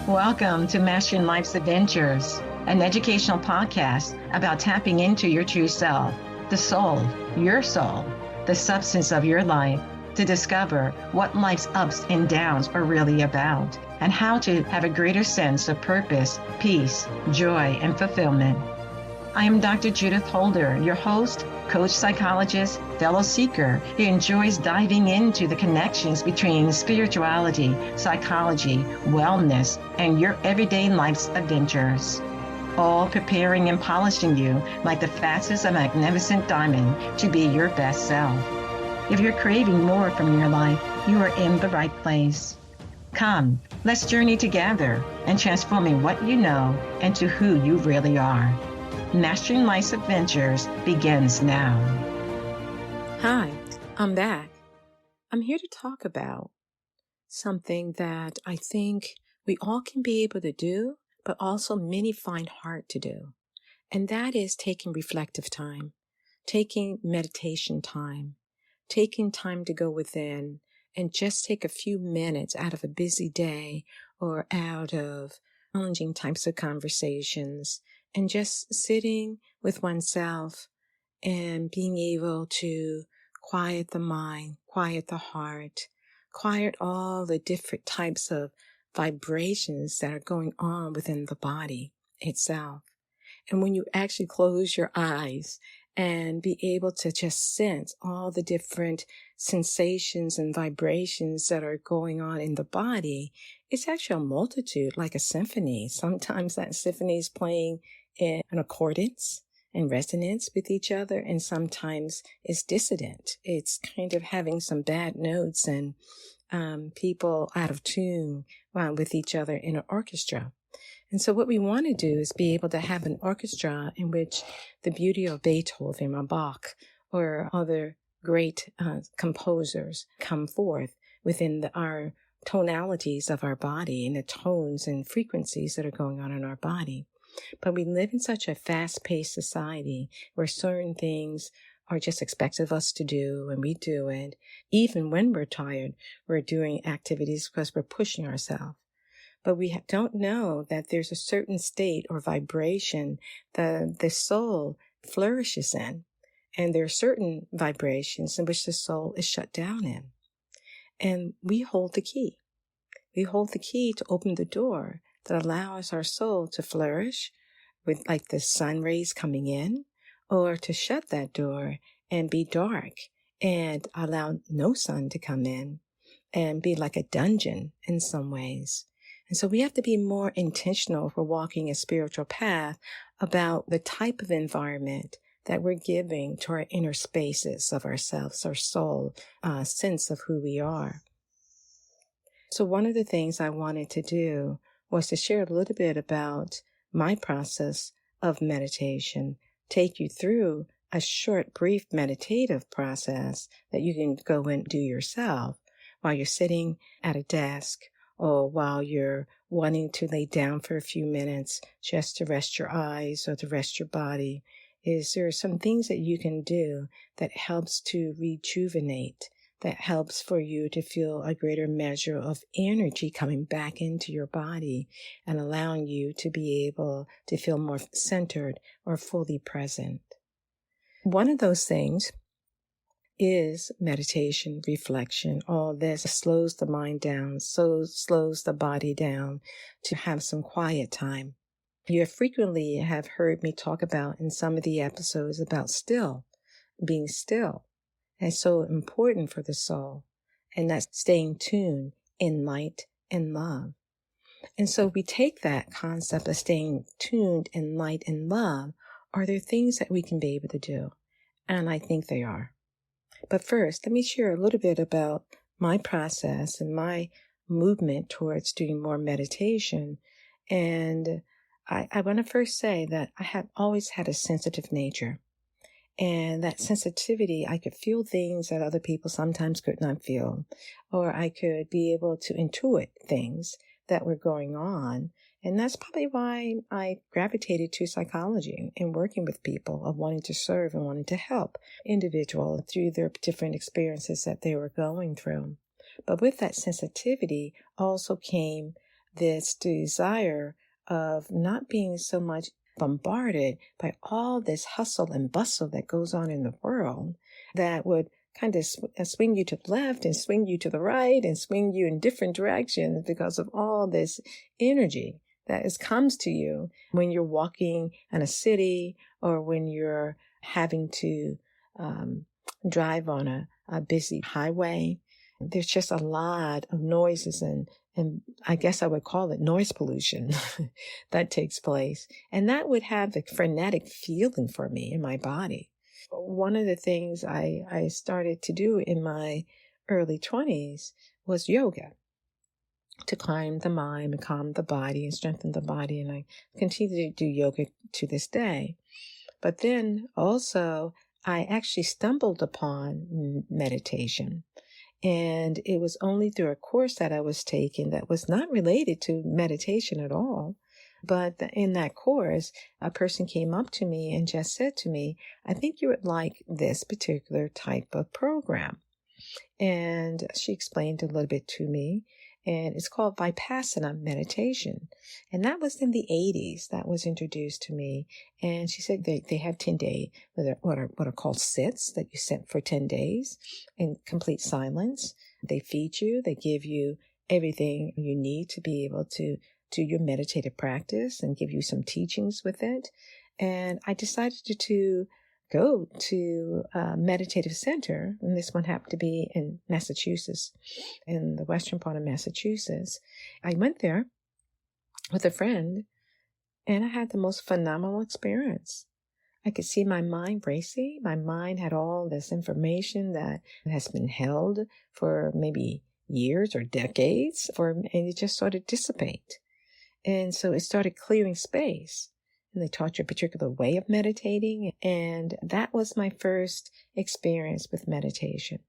Welcome to Mastering Life's Adventures, an educational podcast about tapping into your true self, the soul, the substance of your life, to discover what life's ups and downs are really about, and how to have a greater sense of purpose, peace, joy, and fulfillment. I am Dr. Judith Holder, your host, coach, psychologist, fellow seeker who enjoys diving into the connections between spirituality, psychology, wellness, and your everyday life's adventures. All preparing and polishing you like the facets of a magnificent diamond to be your best self. If you're craving more from your life, you are in the right place. Come, let's journey together and transforming what you know into who you really are. Mastering Life's Adventures begins now. Hi, I'm back. I'm here to talk about something that I think we all can be able to do, but also many find hard to do. And that is taking reflective time, taking meditation time, taking time to go within and just take a few minutes out of a busy day or out of challenging types of conversations and just sitting with oneself and being able to quiet the mind, quiet the heart, quiet all the different types of vibrations that are going on within the body itself. And when you actually close your eyes and be able to just sense all the different sensations and vibrations that are going on in the body, it's actually a multitude, like a symphony. Sometimes that symphony is playing in accordance and resonance with each other, and sometimes it's dissident. It's kind of having some bad notes and people out of tune with each other in an orchestra. And so what we want to do is be able to have an orchestra in which the beauty of Beethoven or Bach or other great composers come forth within our tonalities of our body and the tones and frequencies that are going on in our body. But we live in such a fast-paced society where certain things are just expected of us to do, and we do it. Even when we're tired, we're doing activities because we're pushing ourselves. But we don't know that there's a certain state or vibration that the soul flourishes in. And there are certain vibrations in which the soul is shut down in. And we hold the key. We hold the key to open the door that allows our soul to flourish with like the sun rays coming in, or to shut that door and be dark and allow no sun to come in and be like a dungeon in some ways. And so we have to be more intentional if we're walking a spiritual path about the type of environment that we're giving to our inner spaces of ourselves, our soul, sense of who we are. So one of the things I wanted to do was to share a little bit about my process of meditation, take you through a short, brief meditative process that you can go and do yourself while you're sitting at a desk or while you're wanting to lay down for a few minutes just to rest your eyes or to rest your body. There are some things that you can do that helps to rejuvenate, that helps for you to feel a greater measure of energy coming back into your body and allowing you to be able to feel more centered or fully present. One of those things is meditation, reflection. All this slows the mind down, so slows the body down to have some quiet time. You frequently have heard me talk about in some of the episodes about being still. It's so important for the soul, and that's staying tuned in light and love. And so we take that concept of staying tuned in light and love. Are there things that we can be able to do? And I think they are. But first, let me share a little bit about my process and my movement towards doing more meditation. And I want to first say that I have always had a sensitive nature. And that sensitivity, I could feel things that other people sometimes could not feel, or I could be able to intuit things that were going on. And that's probably why I gravitated to psychology and working with people, of wanting to serve and wanting to help individuals through their different experiences that they were going through. But with that sensitivity also came this desire of not being so much bombarded by all this hustle and bustle that goes on in the world that would kind of swing you to the left and swing you to the right and swing you in different directions because of all this energy that comes to you when you're walking in a city or when you're having to drive on a busy highway. There's just a lot of noises and I guess I would call it noise pollution that takes place. And that would have a frenetic feeling for me in my body. One of the things I started to do in my early 20s was yoga to calm the mind and calm the body and strengthen the body. And I continue to do yoga to this day. But then also I actually stumbled upon meditation. And it was only through a course that I was taking that was not related to meditation at all. But in that course, a person came up to me and just said to me, I think you would like this particular type of program. And she explained a little bit to me. And it's called Vipassana meditation. And that was in the 80s that was introduced to me. And she said they have 10-day, what are called sits, that you sit for 10 days in complete silence. They feed you, they give you everything you need to be able to do your meditative practice and give you some teachings with it. And I decided to go to a meditative center, and this one happened to be in Massachusetts, in the western part of Massachusetts. I went there with a friend, and I had the most phenomenal experience. I could see my mind racing. My mind had all this information that has been held for maybe years or decades, and it just sort of dissipate. And so it started clearing space. And they taught you a particular way of meditating. And that was my first experience with meditation.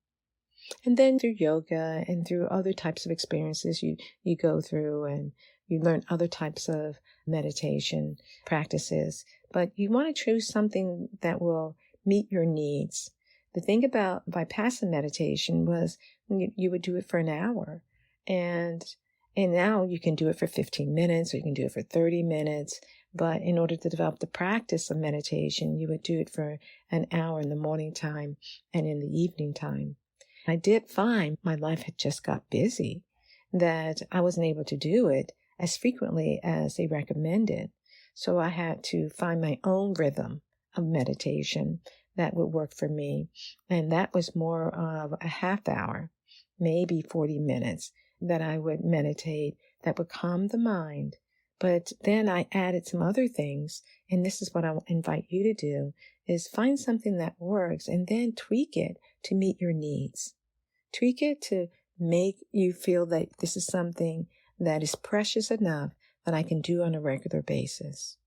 And then through yoga and through other types of experiences you go through, and you learn other types of meditation practices. But you want to choose something that will meet your needs. The thing about Vipassana meditation was you would do it for an hour. And now you can do it for 15 minutes or you can do it for 30 minutes. But in order to develop the practice of meditation, you would do it for an hour in the morning time and in the evening time. I did find my life had just got busy, that I wasn't able to do it as frequently as they recommended. So I had to find my own rhythm of meditation that would work for me. And that was more of a half hour, maybe 40 minutes, that I would meditate that would calm the mind. But then I added some other things, and this is what I invite you to do, is find something that works and then tweak it to meet your needs. Tweak it to make you feel that this is something that is precious enough that I can do on a regular basis.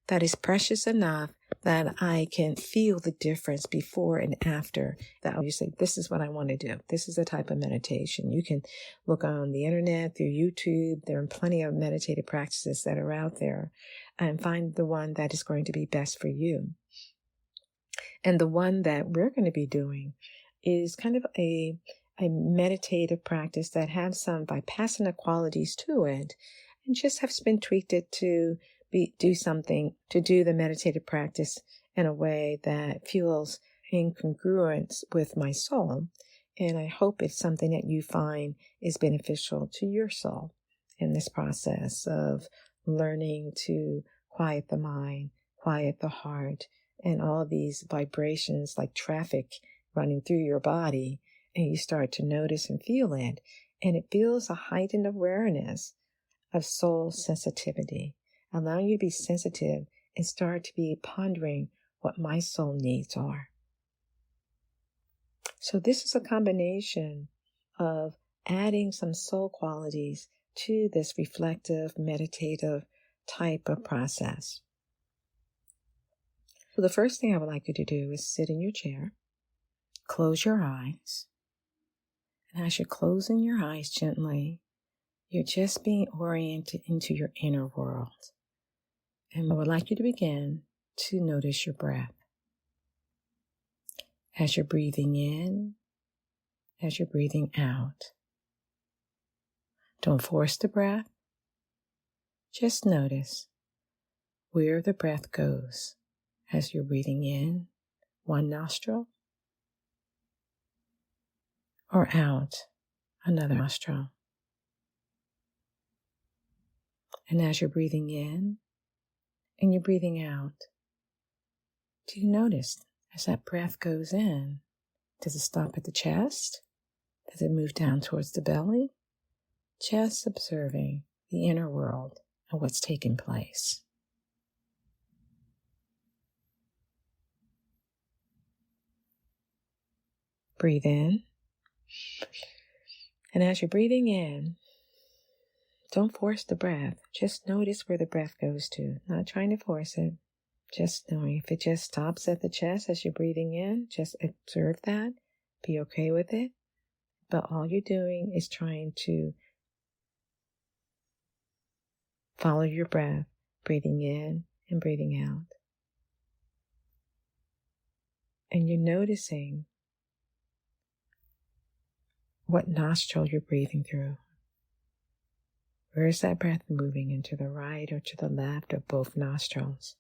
That is precious enough that I can feel the difference before and after. That you say, this is what I want to do. This is the type of meditation. You can look on the internet, through YouTube. There are plenty of meditative practices that are out there, and find the one that is going to be best for you. And the one that we're going to be doing is kind of a meditative practice that has some Vipassana qualities to it, and just has been tweaked it to do the meditative practice in a way that feels in congruence with my soul. And I hope it's something that you find is beneficial to your soul in this process of learning to quiet the mind, quiet the heart, and all these vibrations like traffic running through your body. And you start to notice and feel it. And it feels a heightened awareness of soul sensitivity, allowing you to be sensitive and start to be pondering what my soul needs are. So this is a combination of adding some soul qualities to this reflective, meditative type of process. So the first thing I would like you to do is sit in your chair, close your eyes, and as you're closing your eyes gently, you're just being oriented into your inner world. And I would like you to begin to notice your breath. As you're breathing in, as you're breathing out. Don't force the breath. Just notice where the breath goes as you're breathing in one nostril or out another nostril. And as you're breathing in and you're breathing out, do you notice as that breath goes in, does it stop at the chest? Does it move down towards the belly? Just observing the inner world and what's taking place. Breathe in. And as you're breathing in, don't force the breath. Just notice where the breath goes to. Not trying to force it. Just knowing if it just stops at the chest as you're breathing in, just observe that. Be okay with it. But all you're doing is trying to follow your breath, breathing in and breathing out. And you're noticing what nostril you're breathing through. Where is that breath moving, into the right or to the left of both nostrils?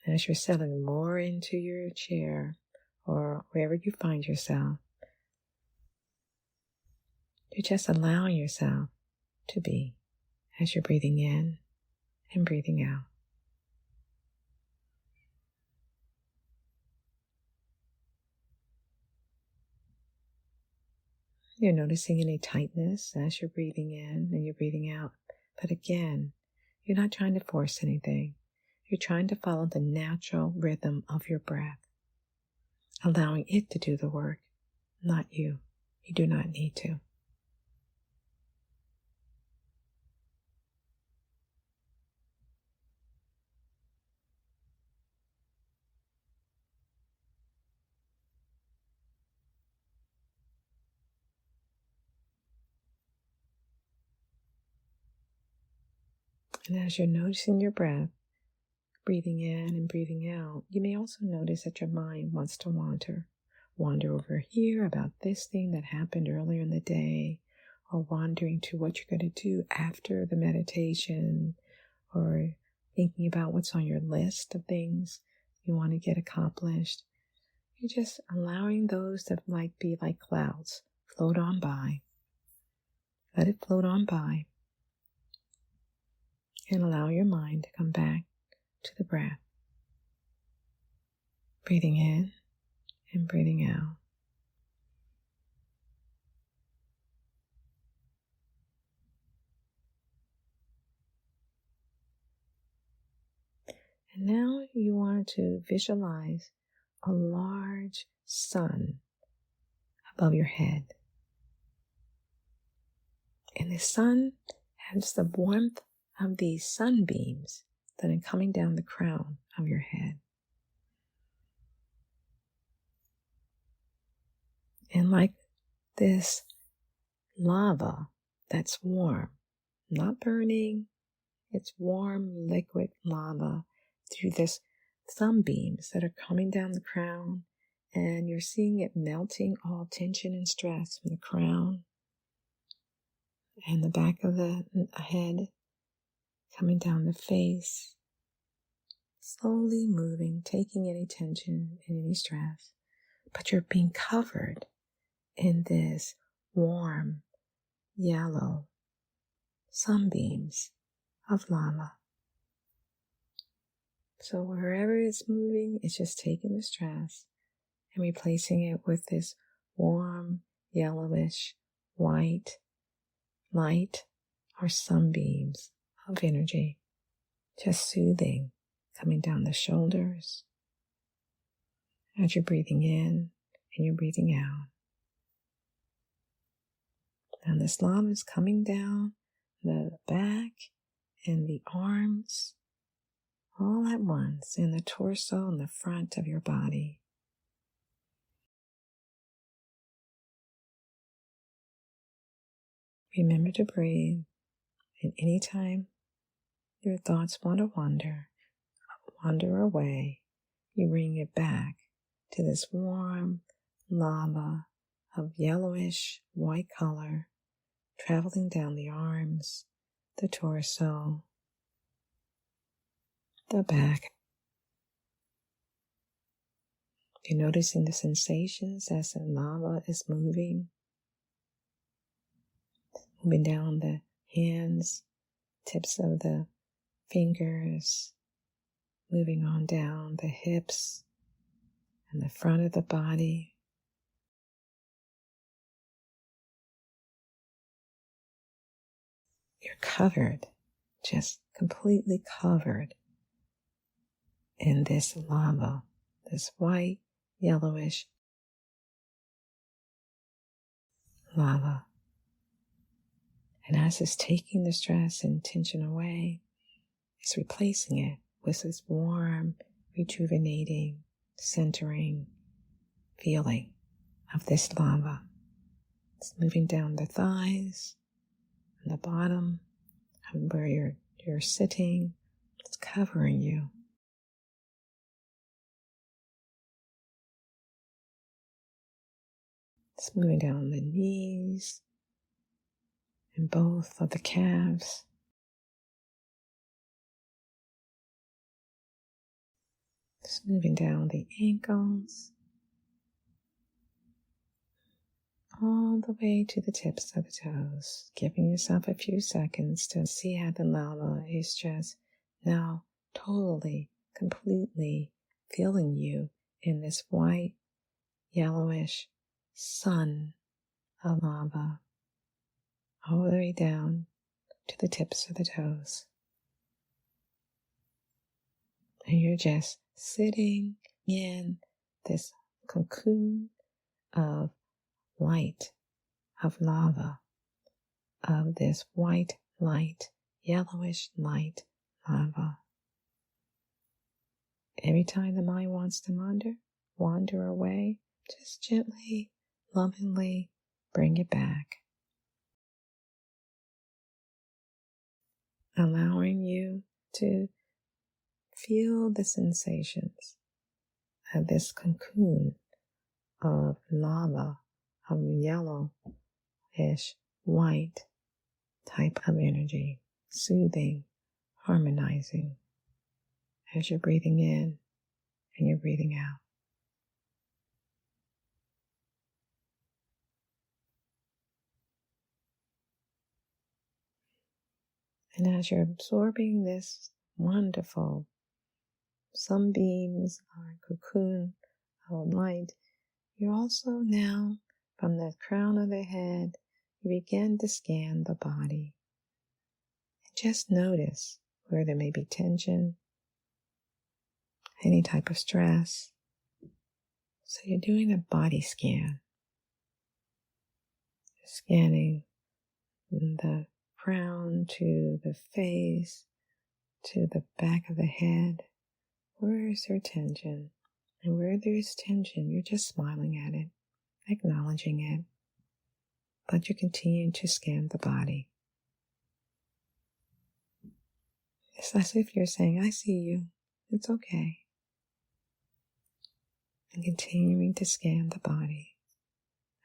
As you're settling more into your chair or wherever you find yourself, you're just allowing yourself to be as you're breathing in and breathing out. You're noticing any tightness as you're breathing in and you're breathing out. But again, you're not trying to force anything. You're trying to follow the natural rhythm of your breath, allowing it to do the work, not you. You do not need to. And as you're noticing your breath, breathing in and breathing out, you may also notice that your mind wants to wander. Wander over here about this thing that happened earlier in the day, or wandering to what you're going to do after the meditation, or thinking about what's on your list of things you want to get accomplished. You're just allowing those that might be like clouds float on by. Let it float on by. And allow your mind to come back to the breath. Breathing in and breathing out. And now you want to visualize a large sun above your head. And the sun has the warmth of these sunbeams that are coming down the crown of your head. And like this lava that's warm, not burning, it's warm liquid lava through this sunbeams that are coming down the crown, and you're seeing it melting all tension and stress from the crown and the back of the head, coming down the face, slowly moving, taking any tension and any stress. But you're being covered in this warm, yellow sunbeams of lava. So wherever it's moving, it's just taking the stress and replacing it with this warm, yellowish, white light or sunbeams of energy, just soothing, coming down the shoulders as you're breathing in and you're breathing out. And this lava is coming down the back and the arms all at once, in the torso and the front of your body. Remember to breathe, and anytime your thoughts want to wander away, you bring it back to this warm lava of yellowish white color, traveling down the arms, the torso, the back. You're noticing the sensations as the lava is moving down the hands, tips of the fingers, moving on down the hips and the front of the body. You're covered, just completely covered in this lava, this white, yellowish lava. And as it's taking the stress and tension away, it's replacing it with this warm, rejuvenating, centering feeling of this lava. It's moving down the thighs and the bottom and where you're sitting. It's covering you. It's moving down the knees and both of the calves. It's moving down the ankles, all the way to the tips of the toes, giving yourself a few seconds to see how the lava is just now totally, completely filling you in this white, yellowish sun of lava, all the way down to the tips of the toes. And you're just sitting in this cocoon of light, of lava, of this white light, yellowish light lava. Every time the mind wants to wander away, just gently, lovingly bring it back. Allowing you to feel the sensations of this cocoon of lava, of yellowish, white type of energy, soothing, harmonizing as you're breathing in and you're breathing out. And as you're absorbing this wonderful sunbeams or cocoon of light, you're also now, from the crown of the head, you begin to scan the body. And just notice where there may be tension, any type of stress. So you're doing a body scan. You're scanning the crown to the face, to the back of the head. Where is there tension? And where there is tension, you're just smiling at it, acknowledging it. But you're continuing to scan the body. It's as if you're saying, I see you. It's okay. And continuing to scan the body.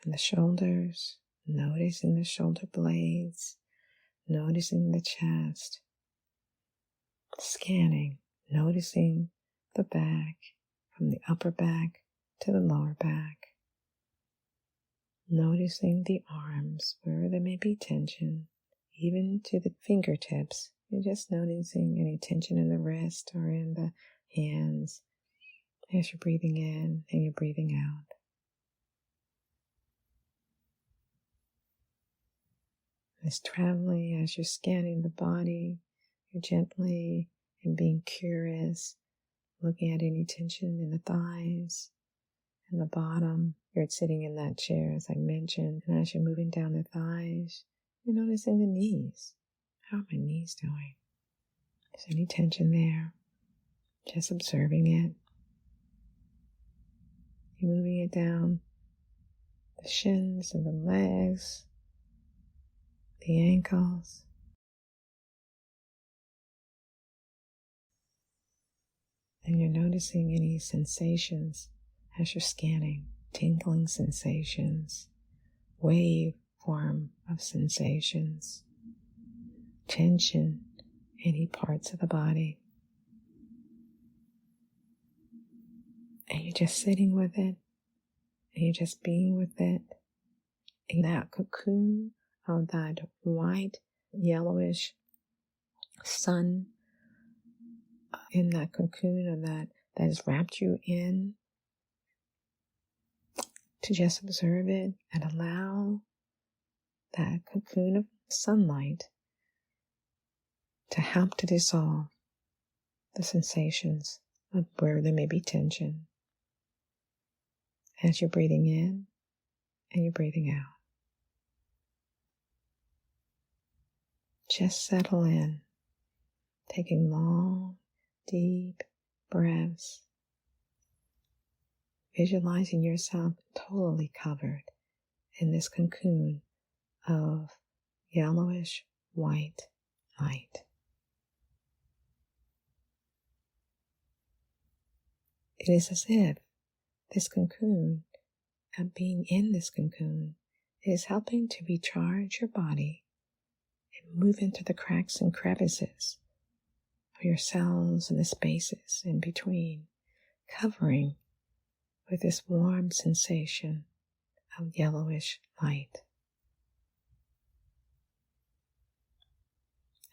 And the shoulders, noticing the shoulder blades, noticing the chest. Scanning, noticing the back, from the upper back to the lower back. Noticing the arms, where there may be tension, even to the fingertips. You're just noticing any tension in the wrist or in the hands as you're breathing in and you're breathing out. As traveling, as you're scanning the body, you're gently and being curious, looking at any tension in the thighs and the bottom. You're sitting in that chair, as I mentioned, and as you're moving down the thighs, you're noticing the knees. How are my knees doing? Is there any tension there? Just observing it. You're moving it down the shins of the legs, the ankles. And you're noticing any sensations as you're scanning, tingling sensations, wave form of sensations, tension, any parts of the body. And you're just sitting with it, and you're just being with it. In that cocoon of that white, yellowish sun, in that cocoon of that has wrapped you in, to just observe it and allow that cocoon of sunlight to help to dissolve the sensations of where there may be tension as you're breathing in and you're breathing out. Just settle in, taking long, deep breaths, visualizing yourself totally covered in this cocoon of yellowish white light. It is as if this cocoon, and being in this cocoon, is helping to recharge your body and move into the cracks and crevices of your cells and the spaces in between, covering with this warm sensation of yellowish light.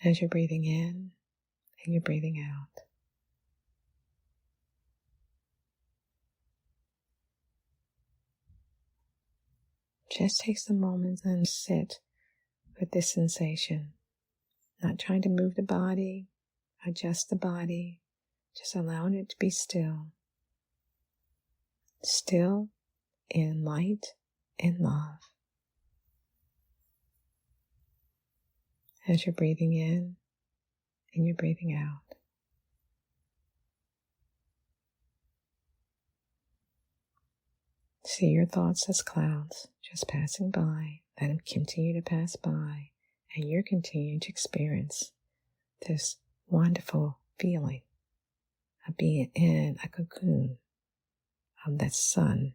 As you're breathing in and you're breathing out. Just take some moments and sit with this sensation. Not trying to move the body, adjust the body, just allowing it to be still. Still in light and love. As you're breathing in and you're breathing out. See your thoughts as clouds just passing by. Let them continue to pass by, and you're continuing to experience this wonderful feeling of being in a cocoon of that sun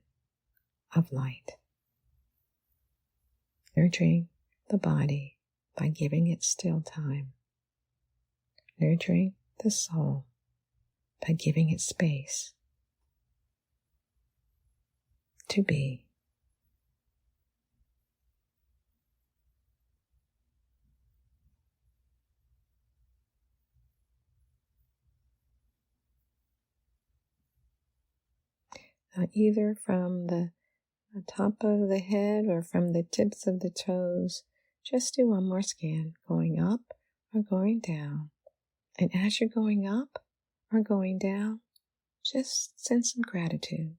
of light. Nurturing the body by giving it still time. Nurturing the soul by giving it space to be. Either from the top of the head or from the tips of the toes, just do one more scan, going up or going down. And as you're going up or going down, just send some gratitude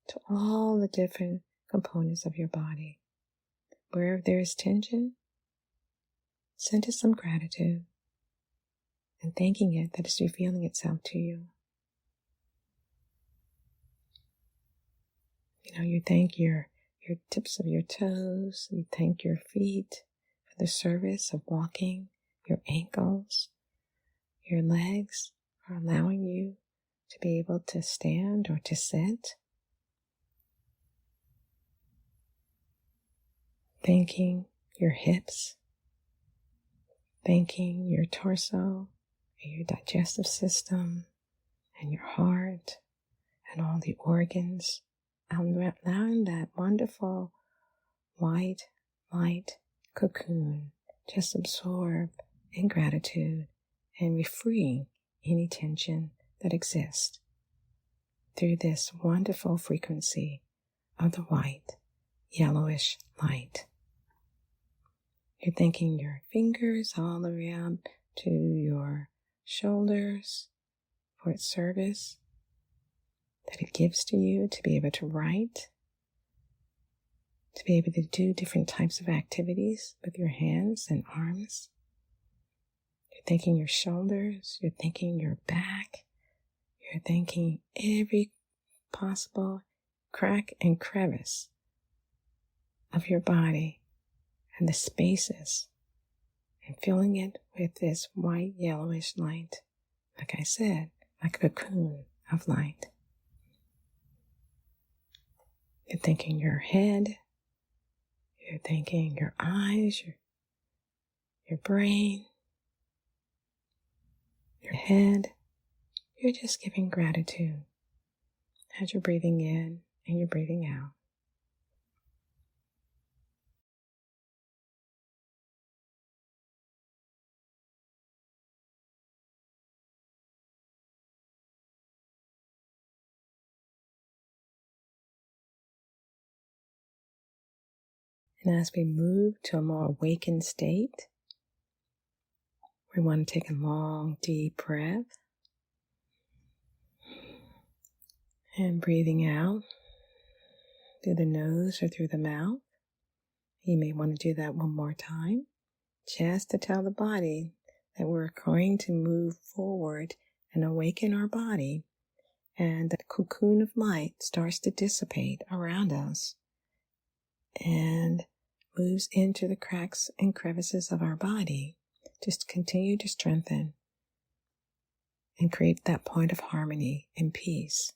to all the different components of your body. Wherever there is tension, send it some gratitude and thanking it that it's revealing itself to you. You thank your tips of your toes, you thank your feet for the service of walking, your ankles, your legs are allowing you to be able to stand or to sit. Thanking your hips, thanking your torso, and your digestive system, and your heart, and all the organs. Allowing that wonderful white light cocoon just absorb in gratitude and freeing any tension that exists through this wonderful frequency of the white, yellowish light. You're thanking your fingers all the way up to your shoulders for its service that it gives to you to be able to write, to be able to do different types of activities with your hands and arms. You're thanking your shoulders, you're thanking your back, you're thanking every possible crack and crevice of your body and the spaces, and filling it with this white yellowish light, like I said, like a cocoon of light. You're thinking your head, you're thinking your eyes, your brain, your head. You're just giving gratitude as you're breathing in and you're breathing out. And as we move to a more awakened state, we want to take a long, deep breath. And breathing out through the nose or through the mouth. You may want to do that one more time, just to tell the body that we're going to move forward and awaken our body. And the cocoon of light starts to dissipate around us and moves into the cracks and crevices of our body. Just continue to strengthen and create that point of harmony and peace,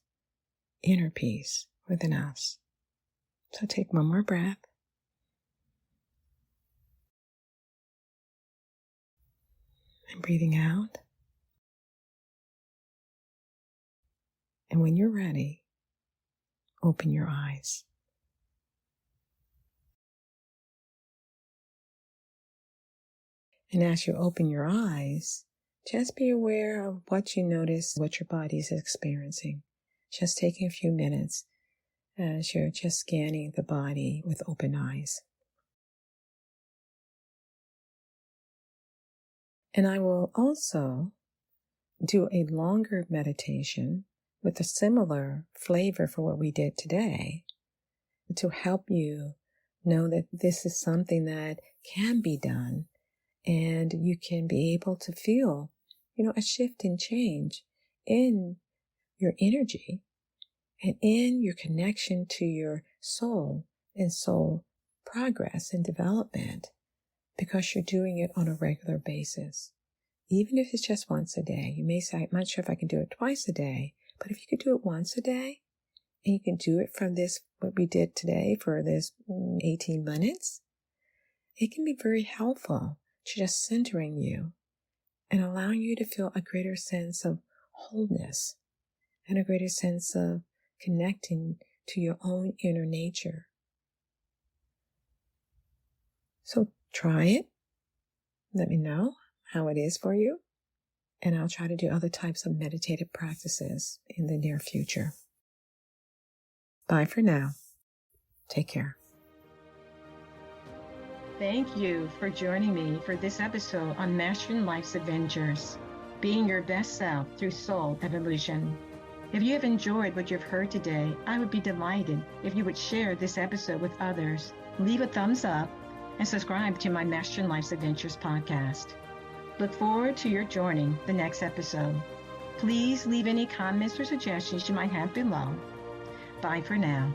inner peace within us. So take one more breath. And breathing out. And when you're ready, open your eyes. And as you open your eyes, just be aware of what you notice, what your body is experiencing. Just taking a few minutes as you're just scanning the body with open eyes. And I will also do a longer meditation with a similar flavor for what we did today to help you know that this is something that can be done. And you can be able to feel, a shift and change in your energy and in your connection to your soul and soul progress and development, because you're doing it on a regular basis. Even if it's just once a day. You may say, I'm not sure if I can do it twice a day, but if you could do it once a day, and you can do it from this, what we did today for this 18 minutes, it can be very helpful to just centering you and allowing you to feel a greater sense of wholeness and a greater sense of connecting to your own inner nature. So try it. Let me know how it is for you. And I'll try to do other types of meditative practices in the near future. Bye for now. Take care. Thank you for joining me for this episode on Mastering Life's Adventures, being your best self through soul evolution. If you have enjoyed what you've heard today, I would be delighted if you would share this episode with others, leave a thumbs up, and subscribe to my Mastering Life's Adventures podcast. Look forward to your joining the next episode. Please leave any comments or suggestions you might have below. Bye for now.